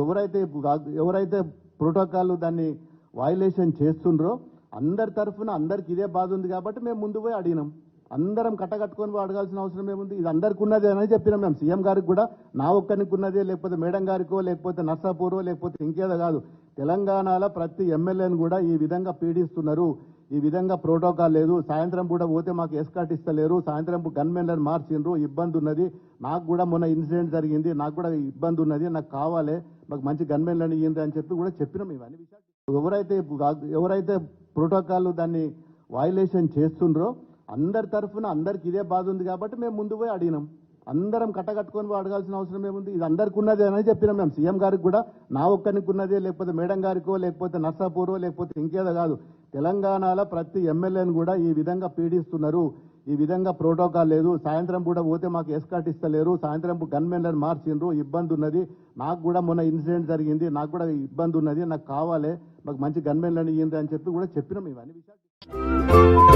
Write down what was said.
ఎవరైతే ప్రోటోకాల్ దాన్ని వైలేషన్ చేస్తుండ్రో అందరి తరఫున అందరికి ఇదే బాధ ఉంది కాబట్టి మేము ముందు పోయి అడిగినాం. అందరం కట్టకట్టుకొని అడగాల్సిన అవసరం ఏముంది? ఇది అందరికి ఉన్నదే అని చెప్పినాం. మేము సీఎం గారికి కూడా నా ఒక్కరికి ఉన్నదే, లేకపోతే మేడం గారికో, లేకపోతే నర్సాపూరో, లేకపోతే ఇంకేదో కాదు, తెలంగాణలో ప్రతి ఎమ్మెల్యేని కూడా ఈ విధంగా పీడిస్తున్నారు. ఈ విధంగా ప్రోటోకాల్ లేదు. సాయంత్రం కూడా పోతే మాకు ఎస్కాట్ ఇస్తలేరు. సాయంత్రం గన్మెన్లను మార్చిండ్రు, ఇబ్బంది ఉన్నది. నాకు కూడా మొన్న ఇన్సిడెంట్ జరిగింది, నాకు కూడా ఇబ్బంది ఉన్నది, నాకు కావాలి, మాకు మంచి గన్మెన్లను ఇయ్యండి అని చెప్పి కూడా చెప్పినాం. ఇవన్నీ విషయాలు ఎవరైతే ప్రోటోకాల్ దాన్ని వైలేషన్ చేస్తుండ్రో అందరి తరఫున అందరికి ఇదే బాధ ఉంది కాబట్టి మేము ముందు పోయి అడిగినాం. అందరం కట్టకట్టుకొని అడగాల్సిన అవసరం ఏముంది? ఇది అందరికి ఉన్నదే అని చెప్పినాం. మేము సీఎం గారికి కూడా నా ఒక్కరికి ఉన్నదే, లేకపోతే మేడం గారికో, లేకపోతే నర్సాపూరో, లేకపోతే ఇంకేదో కాదు, తెలంగాణలో ప్రతి ఎమ్మెల్యేని కూడా ఈ విధంగా పీడిస్తున్నారు. ఈ విధంగా ప్రోటోకాల్ లేదు. సాయంత్రం కూడా పోతే మాకు ఎస్కాట్ ఇస్తలేరు. సాయంత్రం గన్మెన్లను మార్చిండ్రు, ఇబ్బంది ఉన్నది. నాకు కూడా మొన్న ఇన్సిడెంట్ జరిగింది, నాకు కూడా ఇబ్బంది ఉన్నది, నాకు కావాలి, మాకు మంచి గన్మెన్లను ఇయ్యండి అని చెప్పి కూడా చెప్పినాం. ఇవన్నీ విషయాలు